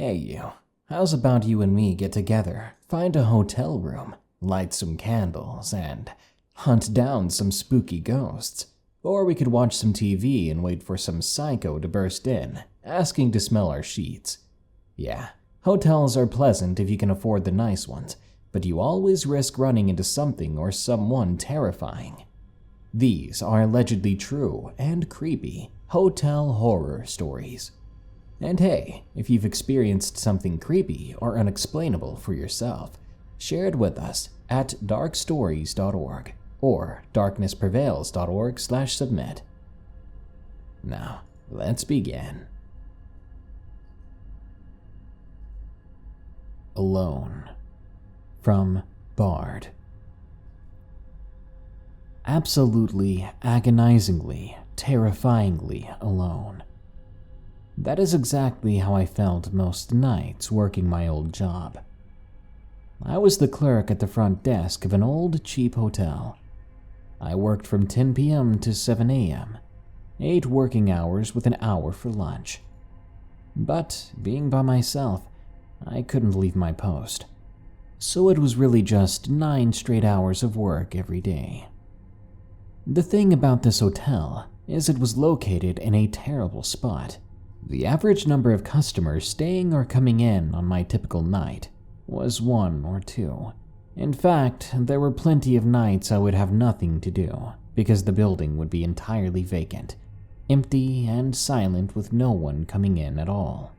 Hey you, how's about you and me get together, find a hotel room, light some candles, and hunt down some spooky ghosts? Or we could watch some TV and wait for some psycho to burst in, asking to smell our sheets. Yeah, hotels are pleasant if you can afford the nice ones, but you always risk running into something or someone terrifying. These are allegedly true and creepy hotel horror stories. And hey, if you've experienced something creepy or unexplainable for yourself, share it with us at darkstories.org or darknessprevails.org/submit. Now, let's begin. Alone, from Bard. Absolutely, agonizingly, terrifyingly alone. That is exactly how I felt most nights working my old job. I was the clerk at the front desk of an old, cheap hotel. I worked from 10 p.m. to 7 a.m., 8 working hours with an hour for lunch. But being by myself, I couldn't leave my post. So it was really just 9 straight hours of work every day. The thing about this hotel is it was located in a terrible spot. The average number of customers staying or coming in on my typical night was 1 or 2. In fact, there were plenty of nights I would have nothing to do because the building would be entirely vacant, empty and silent with no one coming in at all.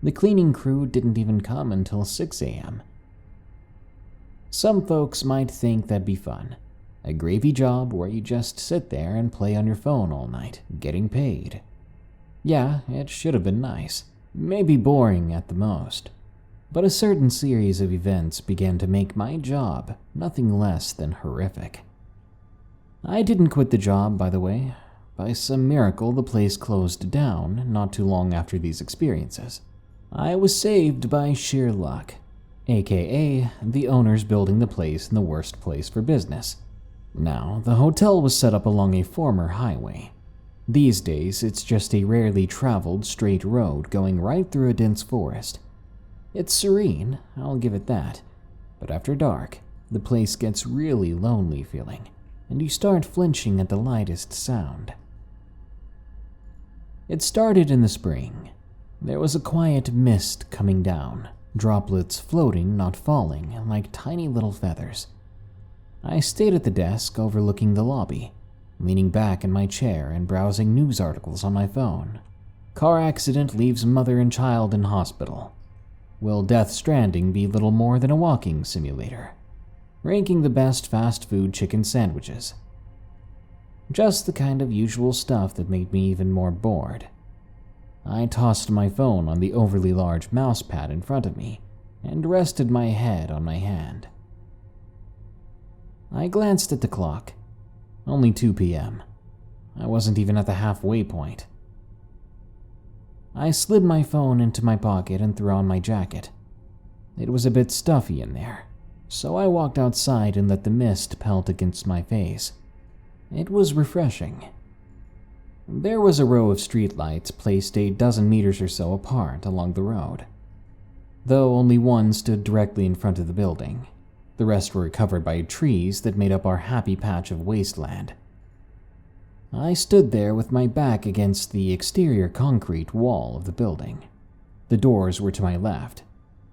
The cleaning crew didn't even come until 6 a.m. Some folks might think that'd be fun. A gravy job where you just sit there and play on your phone all night, getting paid. Yeah, it should have been nice, maybe boring at the most. But a certain series of events began to make my job nothing less than horrific. I didn't quit the job, by the way. By some miracle, the place closed down not too long after these experiences. I was saved by sheer luck, aka the owners building the place in the worst place for business. Now, the hotel was set up along a former highway. These days, it's just a rarely traveled straight road going right through a dense forest. It's serene, I'll give it that, but after dark, the place gets really lonely feeling, and you start flinching at the lightest sound. It started in the spring. There was a quiet mist coming down, droplets floating, not falling, like tiny little feathers. I stayed at the desk overlooking the lobby, leaning back in my chair and browsing news articles on my phone. Car accident leaves mother and child in hospital. Will Death Stranding be little more than a walking simulator? Ranking the best fast food chicken sandwiches. Just the kind of usual stuff that made me even more bored. I tossed my phone on the overly large mouse pad in front of me and rested my head on my hand. I glanced at the clock. Only 2 p.m. I wasn't even at the halfway point. I slid my phone into my pocket and threw on my jacket. It was a bit stuffy in there, so I walked outside and let the mist pelt against my face. It was refreshing. There was a row of streetlights placed a dozen meters or so apart along the road, though only one stood directly in front of the building. The rest were covered by trees that made up our happy patch of wasteland. I stood there with my back against the exterior concrete wall of the building. The doors were to my left.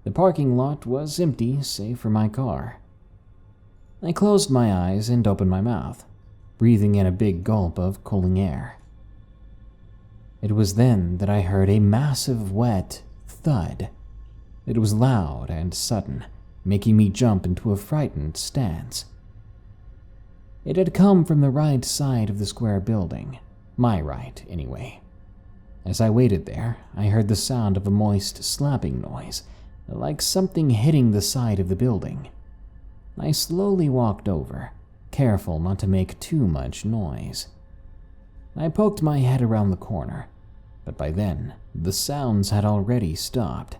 The parking lot was empty, save for my car. I closed my eyes and opened my mouth, breathing in a big gulp of cooling air. It was then that I heard a massive, wet thud. It was loud and sudden, making me jump into a frightened stance. It had come from the right side of the square building, my right, anyway. As I waited there, I heard the sound of a moist slapping noise, like something hitting the side of the building. I slowly walked over, careful not to make too much noise. I poked my head around the corner, but by then, the sounds had already stopped.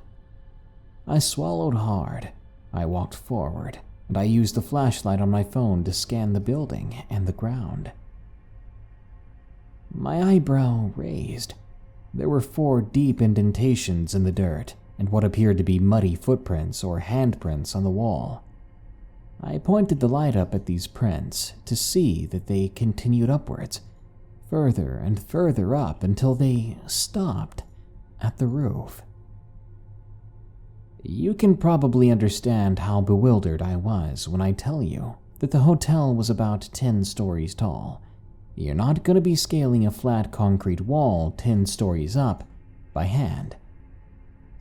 I swallowed hard. I walked forward, and I used the flashlight on my phone to scan the building and the ground. My eyebrow raised. There were 4 deep indentations in the dirt and what appeared to be muddy footprints or handprints on the wall. I pointed the light up at these prints to see that they continued upwards, further and further up until they stopped at the roof. You can probably understand how bewildered I was when I tell you that the hotel was about 10 stories tall. You're not going to be scaling a flat concrete wall 10 stories up by hand.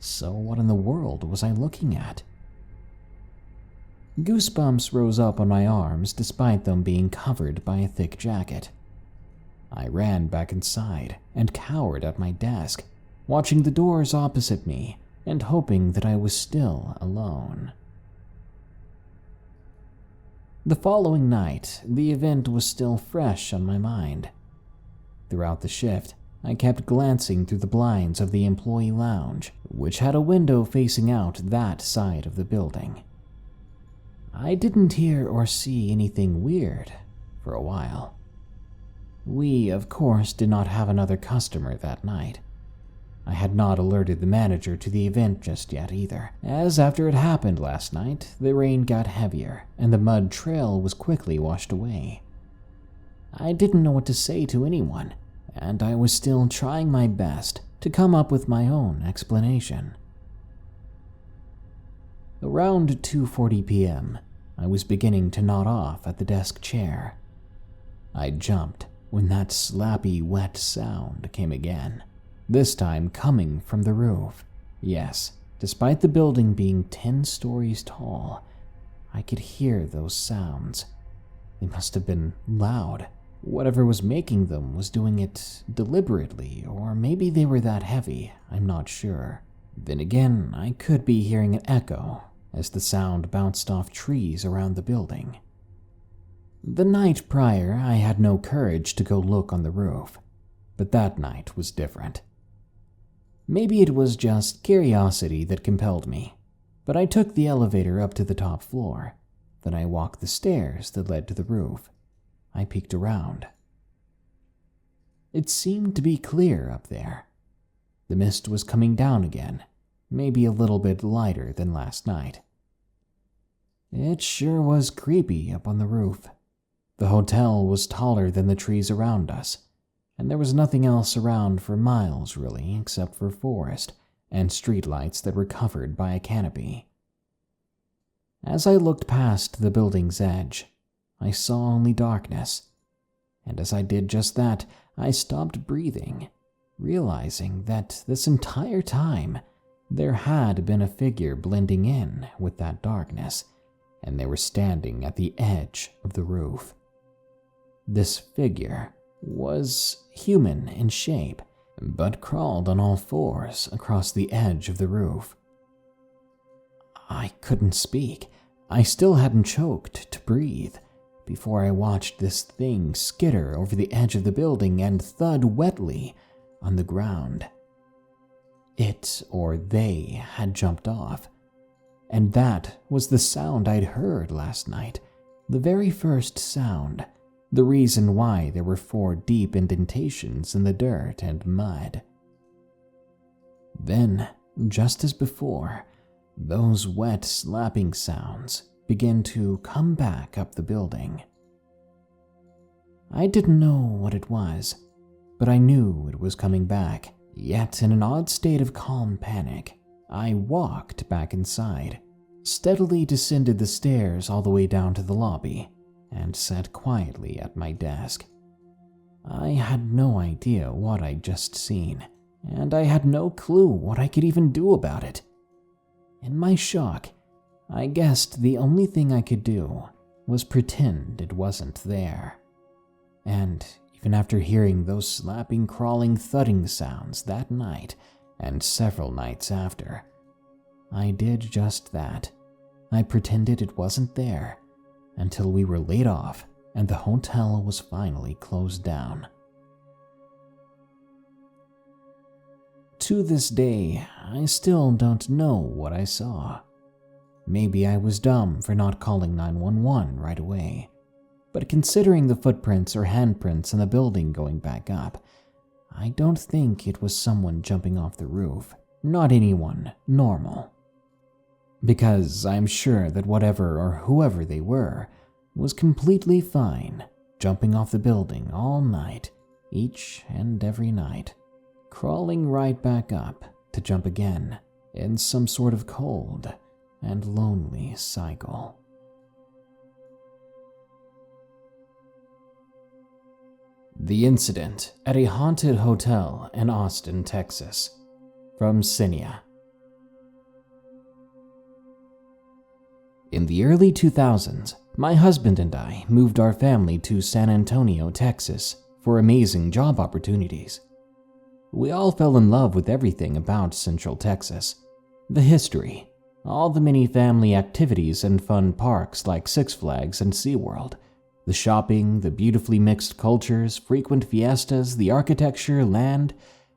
So what in the world was I looking at? Goosebumps rose up on my arms despite them being covered by a thick jacket. I ran back inside and cowered at my desk, watching the doors opposite me and hoping that I was still alone. The following night, the event was still fresh on my mind. Throughout the shift, I kept glancing through the blinds of the employee lounge, which had a window facing out that side of the building. I didn't hear or see anything weird for a while. We, of course, did not have another customer that night. I had not alerted the manager to the event just yet either, as after it happened last night, the rain got heavier and the mud trail was quickly washed away. I didn't know what to say to anyone, and I was still trying my best to come up with my own explanation. Around 2:40 p.m., I was beginning to nod off at the desk chair. I jumped when that slappy, wet sound came again, this time coming from the roof. Yes, despite the building being 10 stories tall, I could hear those sounds. They must have been loud. Whatever was making them was doing it deliberately, or maybe they were that heavy, I'm not sure. Then again, I could be hearing an echo as the sound bounced off trees around the building. The night prior, I had no courage to go look on the roof, but that night was different. Maybe it was just curiosity that compelled me, but I took the elevator up to the top floor. Then I walked the stairs that led to the roof. I peeked around. It seemed to be clear up there. The mist was coming down again, maybe a little bit lighter than last night. It sure was creepy up on the roof. The hotel was taller than the trees around us, and there was nothing else around for miles really except for forest and streetlights that were covered by a canopy. As I looked past the building's edge, I saw only darkness, and as I did just that, I stopped breathing, realizing that this entire time there had been a figure blending in with that darkness, and they were standing at the edge of the roof. This figure was human in shape, but crawled on all fours across the edge of the roof. I couldn't speak. I still hadn't choked to breathe before I watched this thing skitter over the edge of the building and thud wetly on the ground. It or they had jumped off, and that was the sound I'd heard last night, the very first sound, the reason why there were 4 deep indentations in the dirt and mud. Then, just as before, those wet slapping sounds began to come back up the building. I didn't know what it was, but I knew it was coming back. Yet, in an odd state of calm panic, I walked back inside, steadily descended the stairs all the way down to the lobby, and sat quietly at my desk. I had no idea what I'd just seen, and I had no clue what I could even do about it. In my shock, I guessed the only thing I could do was pretend it wasn't there. And even after hearing those slapping, crawling, thudding sounds that night and several nights after, I did just that. I pretended it wasn't there until we were laid off and the hotel was finally closed down. To this day, I still don't know what I saw. Maybe I was dumb for not calling 911 right away, but considering the footprints or handprints in the building going back up, I don't think it was someone jumping off the roof, not anyone normal. Because I'm sure that whatever or whoever they were was completely fine jumping off the building all night, each and every night, crawling right back up to jump again in some sort of cold and lonely cycle. The incident at a haunted hotel in Austin, Texas, from Sennia. In the early 2000s, my husband and I moved our family to San Antonio, Texas, for amazing job opportunities. We all fell in love with everything about Central Texas. The history, all the many family activities and fun parks like Six Flags and SeaWorld, the shopping, the beautifully mixed cultures, frequent fiestas, the architecture, land,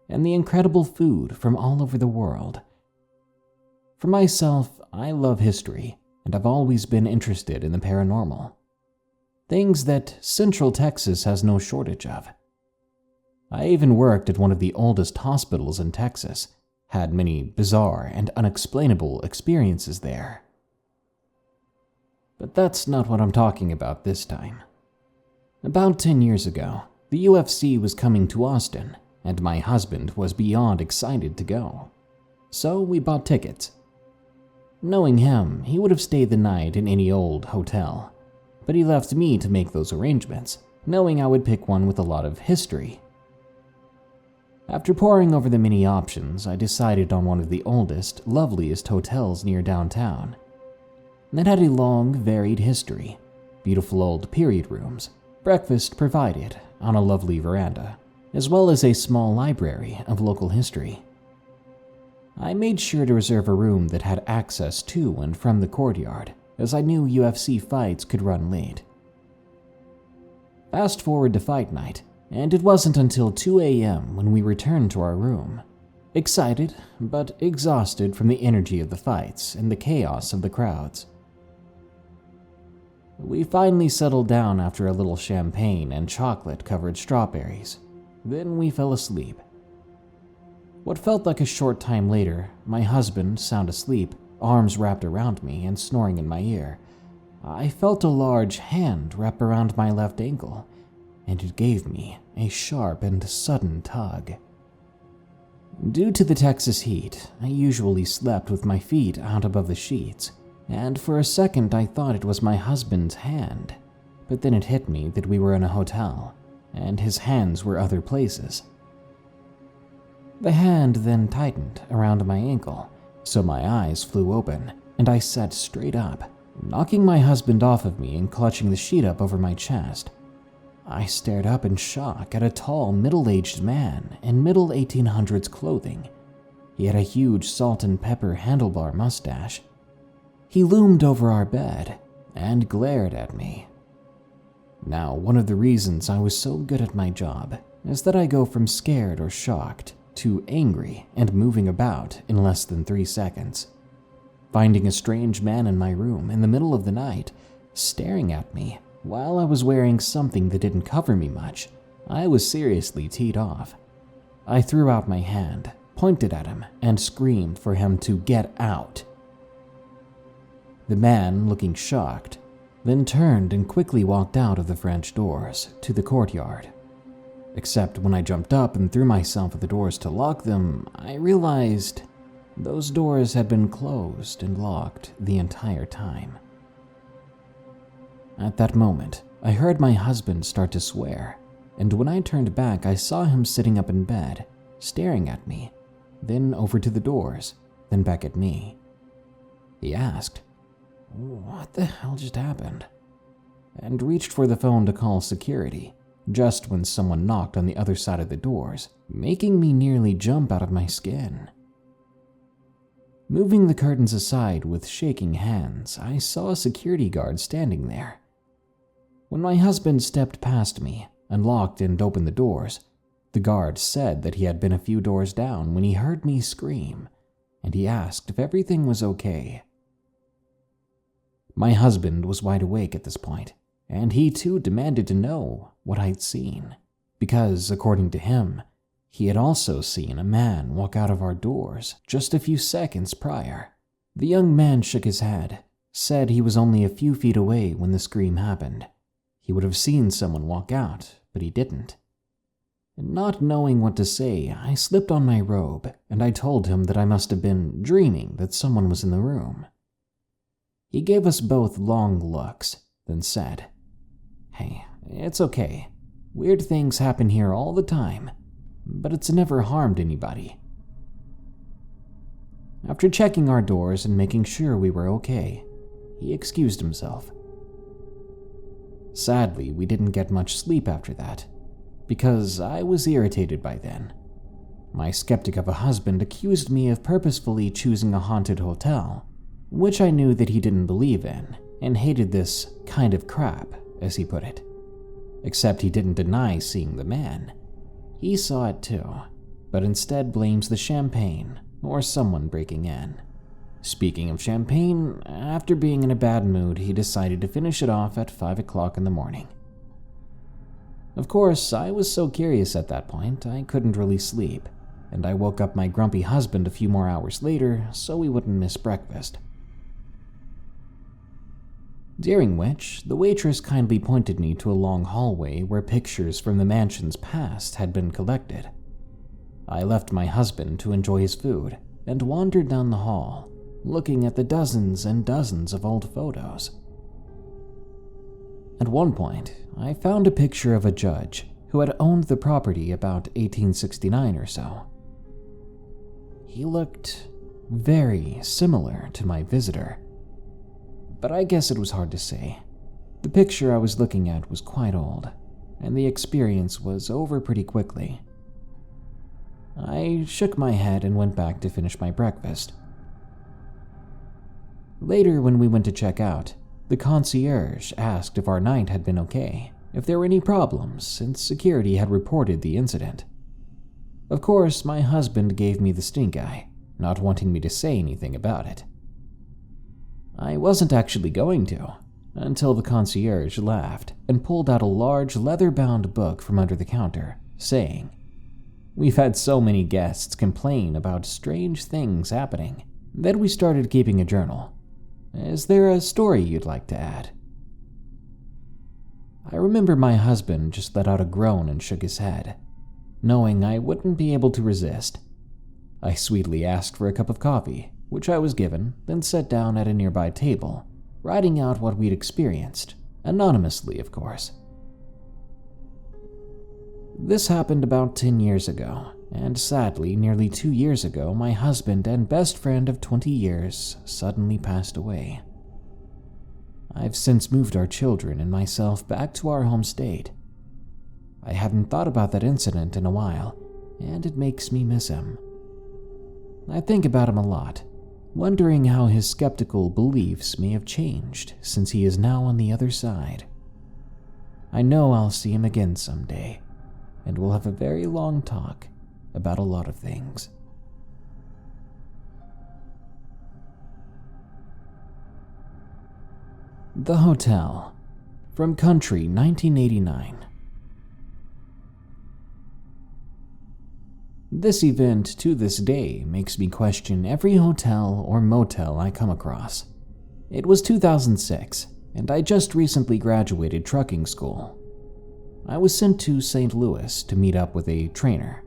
and the incredible food from all over the world. For myself, I love history, and I've always been interested in the paranormal. Things that Central Texas has no shortage of. I even worked at one of the oldest hospitals in Texas, had many bizarre and unexplainable experiences there. But that's not what I'm talking about this time. About 10 years ago, the UFC was coming to Austin, and my husband was beyond excited to go. So we bought tickets. Knowing him, he would have stayed the night in any old hotel, but he left me to make those arrangements, knowing I would pick one with a lot of history. After poring over the many options, I decided on one of the oldest, loveliest hotels near downtown. It had a long, varied history, beautiful old period rooms, breakfast provided on a lovely veranda, as well as a small library of local history. I made sure to reserve a room that had access to and from the courtyard, as I knew UFC fights could run late. Fast forward to fight night, and it wasn't until 2 a.m. when we returned to our room, excited but exhausted from the energy of the fights and the chaos of the crowds. We finally settled down after a little champagne and chocolate-covered strawberries. Then we fell asleep. What felt like a short time later, my husband, sound asleep, arms wrapped around me and snoring in my ear, I felt a large hand wrap around my left ankle, and it gave me a sharp and sudden tug. Due to the Texas heat, I usually slept with my feet out above the sheets, and for a second I thought it was my husband's hand, but then it hit me that we were in a hotel, and his hands were other places. The hand then tightened around my ankle, so my eyes flew open, and I sat straight up, knocking my husband off of me and clutching the sheet up over my chest. I stared up in shock at a tall, middle-aged man in middle 1800s clothing. He had a huge salt and pepper handlebar mustache. He loomed over our bed and glared at me. Now, one of the reasons I was so good at my job is that I go from scared or shocked to angry and moving about in less than 3 seconds. Finding a strange man in my room in the middle of the night, staring at me while I was wearing something that didn't cover me much, I was seriously teed off. I threw out my hand, pointed at him, and screamed for him to get out. The man, looking shocked, then turned and quickly walked out of the French doors to the courtyard. Except when I jumped up and threw myself at the doors to lock them, I realized those doors had been closed and locked the entire time. At that moment, I heard my husband start to swear, and when I turned back, I saw him sitting up in bed, staring at me, then over to the doors, then back at me. He asked, "What the hell just happened?" and reached for the phone to call security, just when someone knocked on the other side of the doors, making me nearly jump out of my skin. Moving the curtains aside with shaking hands, I saw a security guard standing there. When my husband stepped past me, unlocked and opened the doors, the guard said that he had been a few doors down when he heard me scream, and he asked if everything was okay. My husband was wide awake at this point, and he too demanded to know what I'd seen, because, according to him, He had also seen a man walk out of our doors just a few seconds prior. The young man shook his head, said he was only a few feet away when the scream happened. He would have seen someone walk out, but he didn't. Not knowing what to say, I slipped on my robe, and I told him that I must have been dreaming that someone was in the room. He gave us both long looks, then said, "Hey, it's okay. Weird things happen here all the time, but it's never harmed anybody." After checking our doors and making sure we were okay, he excused himself. Sadly, we didn't get much sleep after that, because I was irritated by then. My skeptic of a husband accused me of purposefully choosing a haunted hotel, which I knew that he didn't believe in, and hated this kind of crap, as he put it. Except he didn't deny seeing the man. He saw it too, but instead blames the champagne or someone breaking in. Speaking of champagne, after being in a bad mood, he decided to finish it off at 5 o'clock in the morning. Of course, I was so curious at that point, I couldn't really sleep, and I woke up my grumpy husband a few more hours later so we wouldn't miss breakfast. During which, the waitress kindly pointed me to a long hallway where pictures from the mansion's past had been collected. I left my husband to enjoy his food and wandered down the hall, looking at the dozens and dozens of old photos. At one point, I found a picture of a judge who had owned the property about 1869 or so. He looked very similar to my visitor, but I guess it was hard to say. The picture I was looking at was quite old, and the experience was over pretty quickly. I shook my head and went back to finish my breakfast. Later, when we went to check out, the concierge asked if our night had been okay, if there were any problems, since security had reported the incident. Of course, my husband gave me the stink eye, not wanting me to say anything about it. I wasn't actually going to, until the concierge laughed and pulled out a large leather-bound book from under the counter, saying, "We've had so many guests complain about strange things happening that we started keeping a journal. Is there a story you'd like to add?" I remember my husband just let out a groan and shook his head, knowing I wouldn't be able to resist. I sweetly asked for a cup of coffee, which I was given, then sat down at a nearby table, writing out what we'd experienced, anonymously, of course. This happened about 10 years ago, and sadly, nearly 2 years ago, my husband and best friend of 20 years suddenly passed away. I've since moved our children and myself back to our home state. I hadn't thought about that incident in a while, and it makes me miss him. I think about him a lot, wondering how his skeptical beliefs may have changed since he is now on the other side. I know I'll see him again someday, and we'll have a very long talk about a lot of things. The Hotel, from Country, 1989. This event, to this day, makes me question every hotel or motel I come across. It was 2006, and I just recently graduated trucking school. I was sent to St. Louis to meet up with a trainer.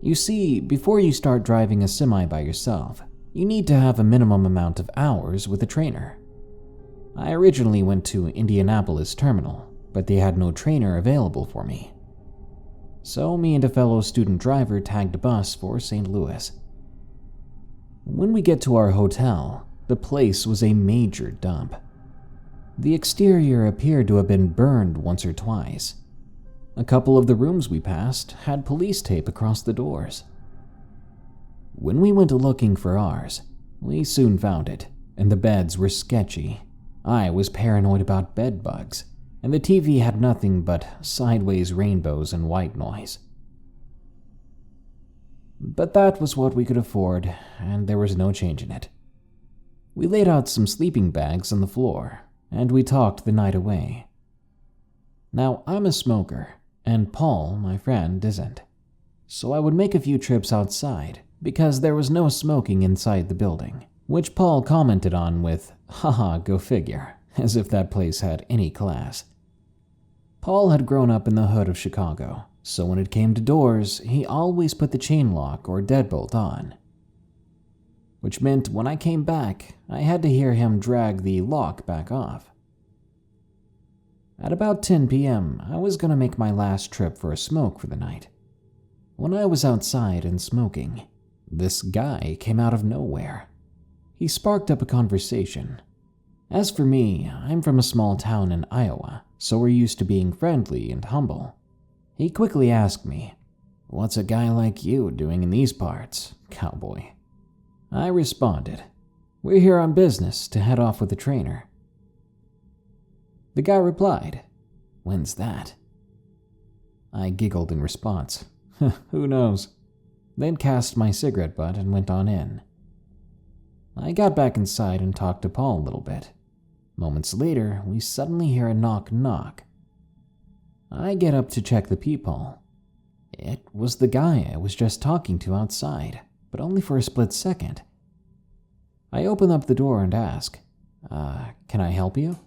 You see, before you start driving a semi by yourself, you need to have a minimum amount of hours with a trainer. I originally went to Indianapolis Terminal, but they had no trainer available for me. So me and a fellow student driver tagged a bus for St. Louis. When we get to our hotel, the place was a major dump. The exterior appeared to have been burned once or twice. A couple of the rooms we passed had police tape across the doors. When we went looking for ours, we soon found it, and the beds were sketchy. I was paranoid about bed bugs, and the TV had nothing but sideways rainbows and white noise. But that was what we could afford, and there was no change in it. We laid out some sleeping bags on the floor, and we talked the night away. Now, I'm a smoker, and Paul, my friend, isn't. so I would make a few trips outside because there was no smoking inside the building, which Paul commented on with, "Haha, go figure," as if that place had any class. Paul had grown up in the hood of Chicago, so when it came to doors, he always put the chain lock or deadbolt on, which meant when I came back, I had to hear him drag the lock back off. At about 10 p.m., I was going to make my last trip for a smoke for the night. When I was outside and smoking, this guy came out of nowhere. He sparked up a conversation. As for me, I'm from a small town in Iowa, so we're used to being friendly and humble. He quickly asked me, "What's a guy like you doing in these parts, cowboy?" I responded, "We're here on business to head off with the trainer." The guy replied, "When's that?" I giggled in response, "Who knows?" Then cast my cigarette butt and went on in. I got back inside and talked to Paul a little bit. Moments later, we suddenly hear a knock. I get up to check the peephole. It was the guy I was just talking to outside, but only for a split second. I open up the door and ask, "Can I help you?"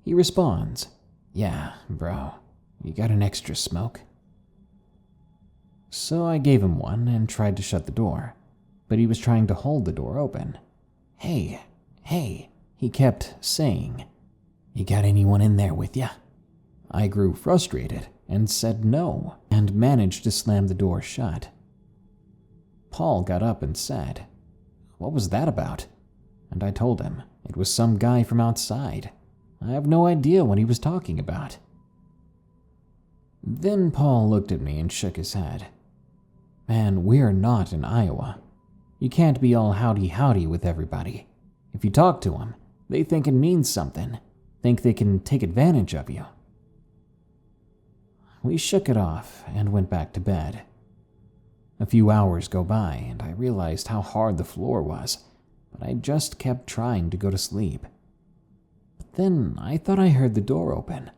He responds, "Yeah, bro, you got an extra smoke?" So I gave him one and tried to shut the door, but he was trying to hold the door open. Hey, he kept saying, "You got anyone in there with ya?" I grew frustrated and said no, and managed to slam the door shut. Paul got up and said, "What was that about?" And I told him it was some guy from outside. I have no idea what he was talking about. Then Paul looked at me and shook his head. "Man, we're not in Iowa. You can't be all howdy with everybody. If you talk to them, they think it means something, think they can take advantage of you." We shook it off and went back to bed. A few hours go by and I realized how hard the floor was, but I just kept trying to go to sleep. But then I thought I heard the door open.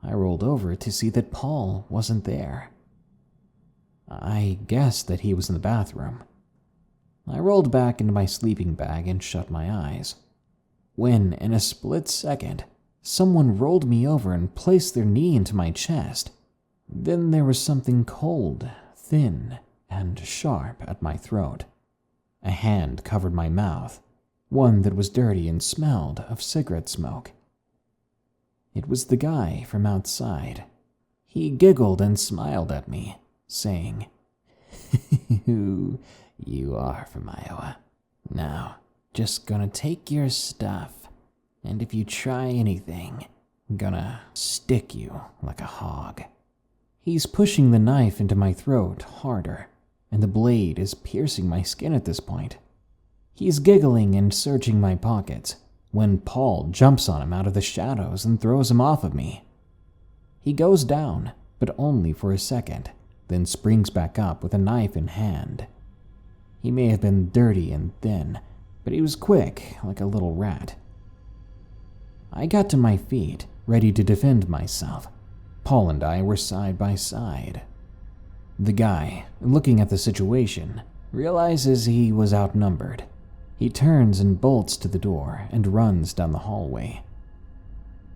I rolled over to see that Paul wasn't there. I guessed that he was in the bathroom. I rolled back into my sleeping bag and shut my eyes, when, in a split second, someone rolled me over and placed their knee into my chest. Then there was something cold, thin, and sharp at my throat. A hand covered my mouth, one that was dirty and smelled of cigarette smoke. It was the guy from outside. He giggled and smiled at me, saying, "You are from Iowa. Now, just gonna take your stuff, and if you try anything, I'm gonna stick you like a hog." He's pushing the knife into my throat harder, and the blade is piercing my skin at this point. He's giggling and searching my pockets when Paul jumps on him out of the shadows and throws him off of me. He goes down, but only for a second, then springs back up with a knife in hand. He may have been dirty and thin, but he was quick like a little rat. I got to my feet, ready to defend myself. Paul and I were side by side. The guy, looking at the situation, realizes he was outnumbered. He turns and bolts to the door and runs down the hallway.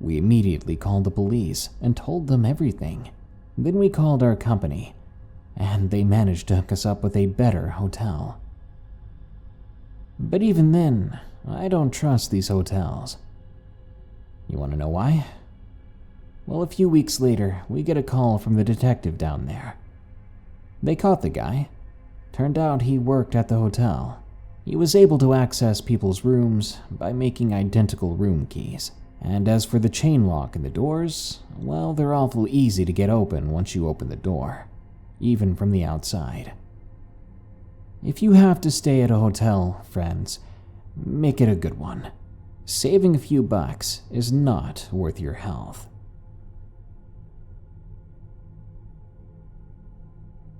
We immediately called the police and told them everything. Then we called our company, and they managed to hook us up with a better hotel. But even then, I don't trust these hotels. You want to know why? Well, a few weeks later, we get a call from the detective down there. They caught the guy. Turned out he worked at the hotel. He was able to access people's rooms by making identical room keys. And as for the chain lock in the doors, well, they're awful easy to get open once you open the door, even from the outside. If you have to stay at a hotel, friends, make it a good one. Saving a few bucks is not worth your health.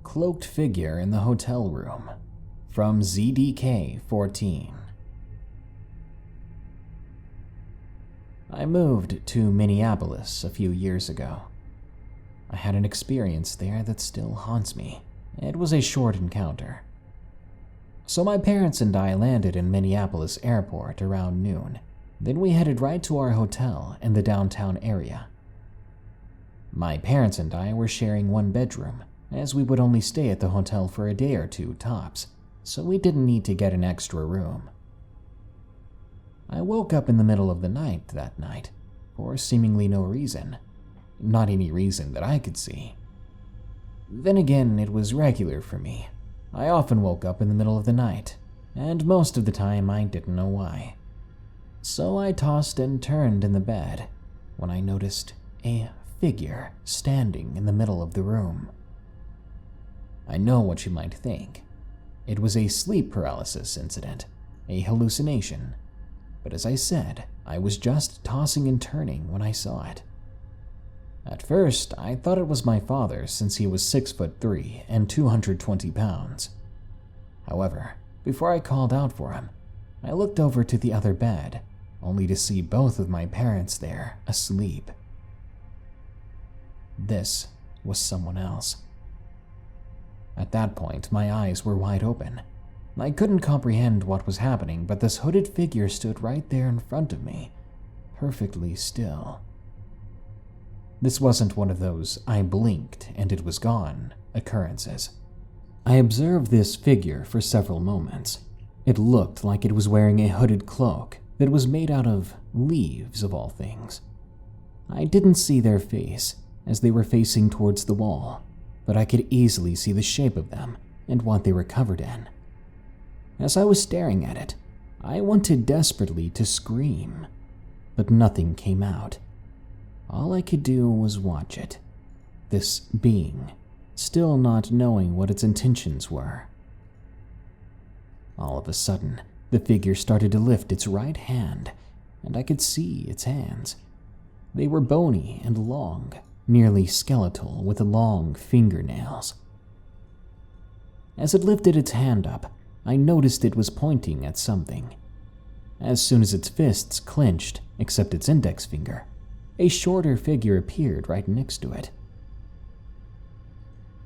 Cloaked figure in the hotel room, from ZDK14. I moved to Minneapolis a few years ago. I had an experience there that still haunts me, It was a short encounter. So my parents and I landed in Minneapolis Airport around noon. Then we headed right to our hotel in the downtown area. My parents and I were sharing one bedroom, as we would only stay at the hotel for a day or two tops, so we didn't need to get an extra room. I woke up in the middle of the night that night, for seemingly no reason. Not any reason that I could see. Then again, it was regular for me. I often woke up in the middle of the night, and most of the time I didn't know why. So I tossed and turned in the bed when I noticed a figure standing in the middle of the room. I know what you might think. It was a sleep paralysis incident, a hallucination. But as I said, I was just tossing and turning when I saw it. At first, I thought it was my father since he was 6'3" and 220 pounds. However, before I called out for him, I looked over to the other bed, only to see both of my parents there, asleep. This was someone else. At that point, my eyes were wide open. I couldn't comprehend what was happening, but this hooded figure stood right there in front of me, perfectly still. This wasn't one of those "I blinked and it was gone" occurrences. I observed this figure for several moments. It looked like it was wearing a hooded cloak that was made out of leaves, of all things. I didn't see their face, as they were facing towards the wall, but I could easily see the shape of them and what they were covered in. As I was staring at it, I wanted desperately to scream, but nothing came out. All I could do was watch it, this being, still not knowing what its intentions were. All of a sudden, the figure started to lift its right hand, and I could see its hands. They were bony and long, nearly skeletal with long fingernails. As it lifted its hand up, I noticed it was pointing at something. As soon as its fists clenched, except its index finger, a shorter figure appeared right next to it.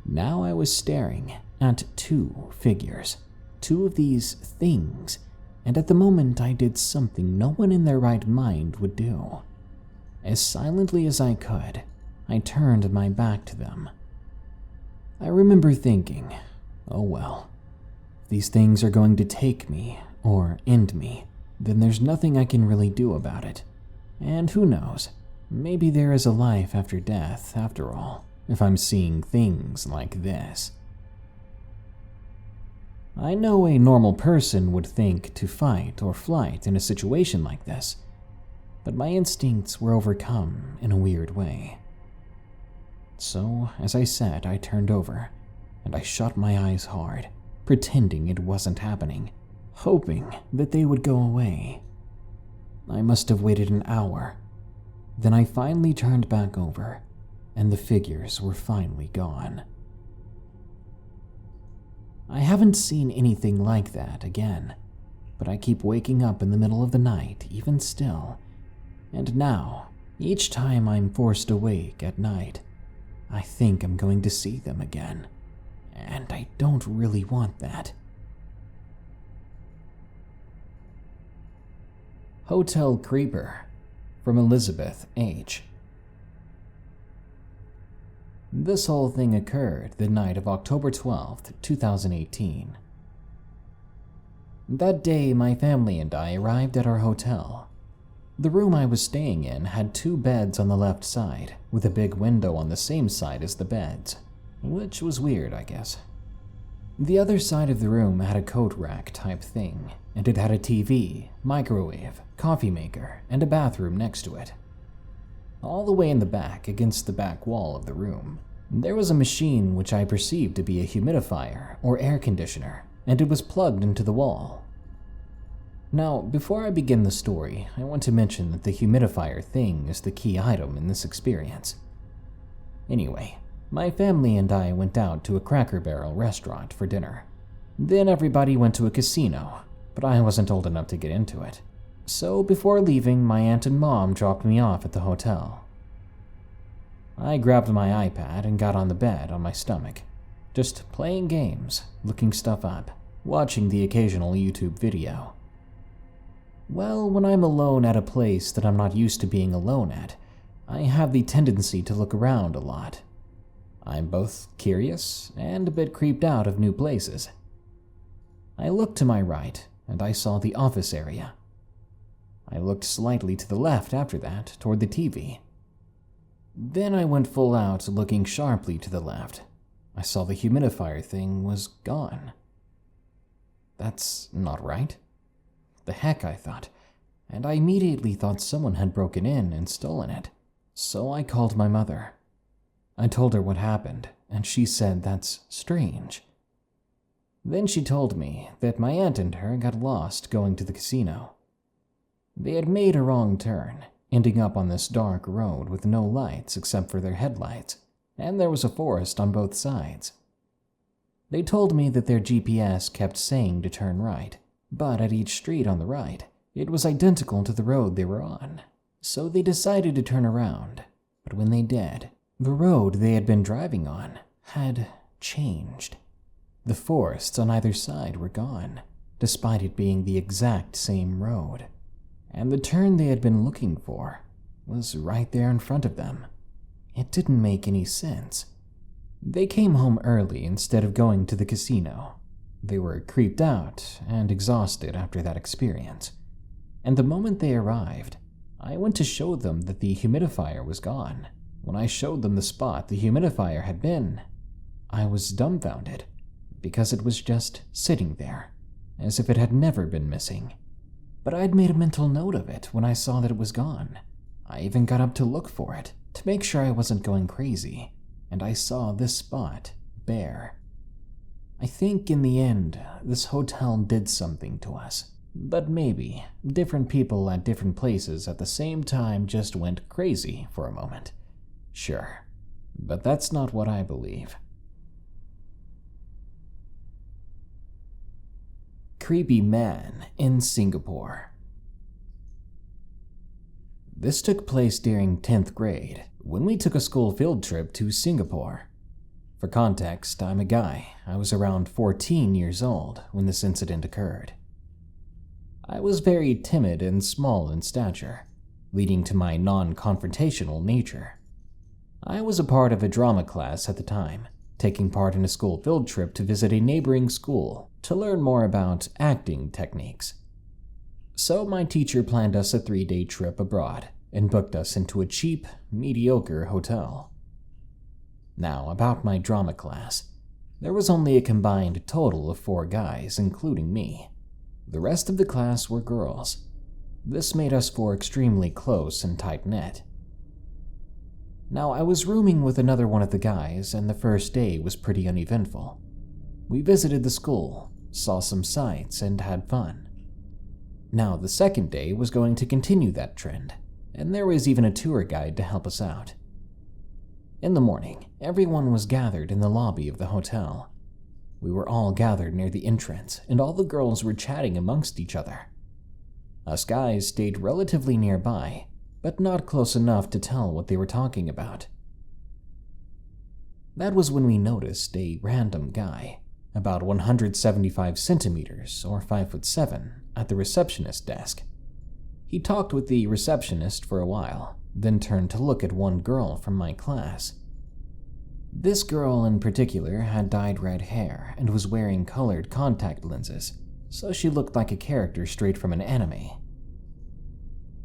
Now I was staring at two figures, two of these things, and at the moment I did something no one in their right mind would do. As silently as I could, I turned my back to them. I remember thinking, oh well, if these things are going to take me or end me, then there's nothing I can really do about it. And who knows, maybe there is a life after death after all, if I'm seeing things like this. I know a normal person would think to fight or flight in a situation like this, but my instincts were overcome in a weird way. So, as I said, I turned over, and I shut my eyes hard, pretending it wasn't happening, hoping that they would go away. I must have waited an hour. Then I finally turned back over, and the figures were finally gone. I haven't seen anything like that again, but I keep waking up in the middle of the night, even still. And now, each time I'm forced awake at night, I think I'm going to see them again, and I don't really want that. Hotel Creeper, from Elizabeth H. This whole thing occurred the night of October 12th, 2018. That day, my family and I arrived at our hotel. The room I was staying in had 2 beds on the left side, with a big window on the same side as the beds, which was weird, I guess. The other side of the room had a coat rack type thing, and it had a TV, microwave, coffee maker, and a bathroom next to it. All the way in the back, against the back wall of the room, there was a machine which I perceived to be a humidifier or air conditioner, and it was plugged into the wall. Now, before I begin the story, I want to mention that the humidifier thing is the key item in this experience. Anyway, my family and I went out to a Cracker Barrel restaurant for dinner. Then everybody went to a casino, but I wasn't old enough to get into it. So before leaving, my aunt and mom dropped me off at the hotel. I grabbed my iPad and got on the bed on my stomach. just playing games, looking stuff up, watching the occasional YouTube video. Well, when I'm alone at a place that I'm not used to being alone at, I have the tendency to look around a lot. I'm both curious and a bit creeped out of new places. I looked to my right, and I saw the office area. I looked slightly to the left after that, toward the TV. Then I went full out, looking sharply to the left. I saw the humidifier thing was gone. That's not right. The heck, I thought, and I immediately thought someone had broken in and stolen it. So I called my mother. I told her what happened, and she said that's strange. Then she told me that my aunt and her got lost going to the casino. They had made a wrong turn, ending up on this dark road with no lights except for their headlights, and there was a forest on both sides. They told me that their GPS kept saying to turn right, but at each street on the right, it was identical to the road they were on. So they decided to turn around, but when they did, the road they had been driving on had changed. The forests on either side were gone, despite it being the exact same road, and the turn they had been looking for was right there in front of them. It didn't make any sense. They came home early instead of going to the casino. They were creeped out and exhausted after that experience, and the moment they arrived, I went to show them that the humidifier was gone. When I showed them the spot the humidifier had been, I was dumbfounded, because it was just sitting there, as if it had never been missing. But I'd made a mental note of it when I saw that it was gone. I even got up to look for it, to make sure I wasn't going crazy, and I saw this spot bare. I think in the end, this hotel did something to us. But maybe different people at different places at the same time just went crazy for a moment. Sure, but that's not what I believe. Creepy man in Singapore. This took place during 10th grade, when we took a school field trip to Singapore. For context, I'm a guy. I was around 14 years old when this incident occurred. I was very timid and small in stature, leading to my non-confrontational nature. I was a part of a drama class at the time, taking part in a school field trip to visit a neighboring school to learn more about acting techniques. So my teacher planned us a 3-day trip abroad and booked us into a cheap, mediocre hotel. Now, about my drama class, there was only a combined total of 4 guys, including me. The rest of the class were girls. This made us 4 extremely close and tight-knit. Now, I was rooming with another one of the guys, and the first day was pretty uneventful. We visited the school, saw some sights, and had fun. Now, the second day was going to continue that trend, and there was even a tour guide to help us out. In the morning, everyone was gathered in the lobby of the hotel. We were all gathered near the entrance, and all the girls were chatting amongst each other. Us guys stayed relatively nearby, but not close enough to tell what they were talking about. That was when we noticed a random guy, about 175 centimeters or 5'7", at the receptionist desk. He talked with the receptionist for a while, then turned to look at one girl from my class. This girl in particular had dyed red hair and was wearing colored contact lenses, so she looked like a character straight from an anime.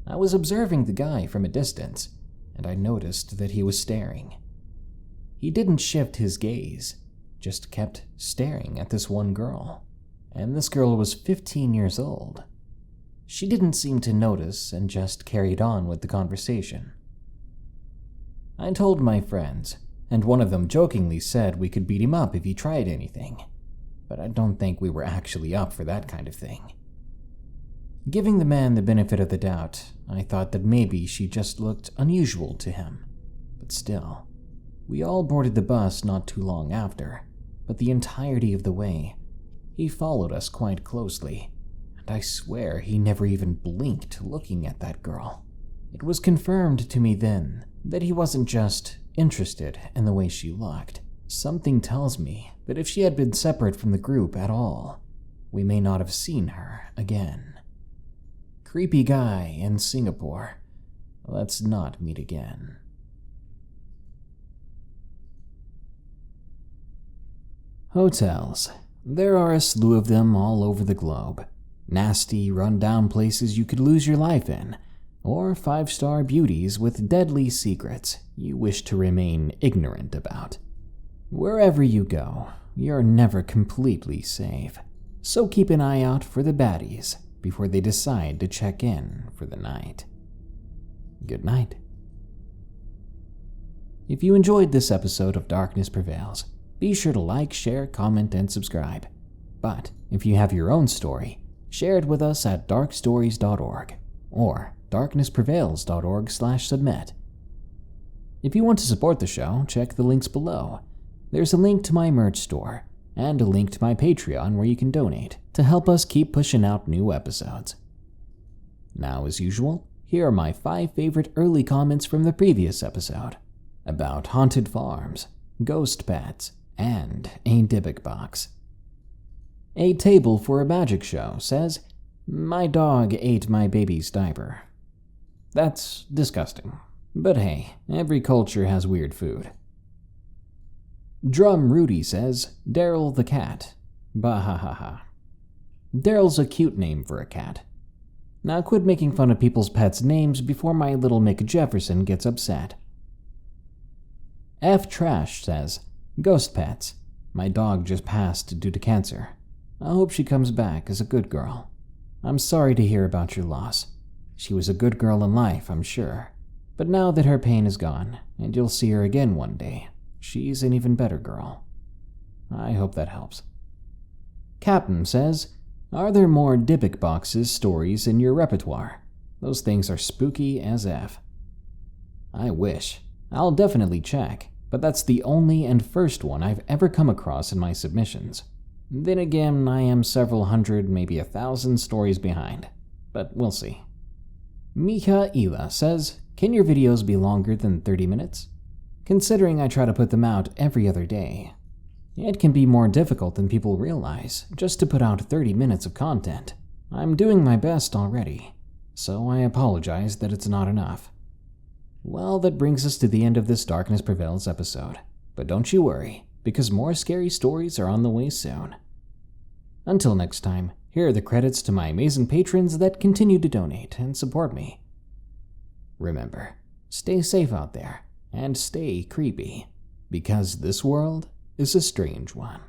I was observing the guy from a distance, and I noticed that he was staring. He didn't shift his gaze, just kept staring at this one girl, and this girl was 15 years old. She didn't seem to notice and just carried on with the conversation. I told my friends, and one of them jokingly said we could beat him up if he tried anything, but I don't think we were actually up for that kind of thing. Giving the man the benefit of the doubt, I thought that maybe she just looked unusual to him, but still. We all boarded the bus not too long after, but the entirety of the way, he followed us quite closely, and I swear he never even blinked looking at that girl. It was confirmed to me then that he wasn't just interested in the way she looked. Something tells me that if she had been separate from the group at all, we may not have seen her again. Creepy guy in Singapore. Let's not meet again. Hotels. There are a slew of them all over the globe. Nasty, run-down places you could lose your life in, or five-star beauties with deadly secrets you wish to remain ignorant about. Wherever you go, you're never completely safe, so keep an eye out for the baddies before they decide to check in for the night. Good night. If you enjoyed this episode of Darkness Prevails, be sure to like, share, comment, and subscribe. But if you have your own story, share it with us at darkstories.org or darknessprevails.org/submit. If you want to support the show, check the links below. There's a link to my merch store and a link to my Patreon where you can donate to help us keep pushing out new episodes. Now, as usual, here are my 5 favorite early comments from the previous episode about haunted farms, ghost pets, and a Dybbuk box. A Table for a Magic Show says, "My dog ate my baby's diaper." That's disgusting. But hey, every culture has weird food. Drum Rudy says, "Daryl the cat." Bahahaha. Daryl's a cute name for a cat. Now quit making fun of people's pets' names before my little Mick Jefferson gets upset. F Trash says, "Ghost pets. My dog just passed due to cancer. I hope she comes back as a good girl. I'm sorry to hear about your loss. She was a good girl in life, I'm sure. But now that her pain is gone, and you'll see her again one day, she's an even better girl. I hope that helps." Captain says, "Are there more Dybbuk boxes stories in your repertoire? Those things are spooky as F." I wish. I'll definitely check, but that's the only and first one I've ever come across in my submissions. Then again, I am several hundred, maybe 1,000 stories behind, but we'll see. Michaela says, "Can your videos be longer than 30 minutes? Considering I try to put them out every other day, it can be more difficult than people realize just to put out 30 minutes of content. I'm doing my best already, so I apologize that it's not enough." Well, that brings us to the end of this Darkness Prevails episode, but don't you worry, because more scary stories are on the way soon. Until next time, here are the credits to my amazing patrons that continue to donate and support me. Remember, stay safe out there, and stay creepy, because this world is a strange one.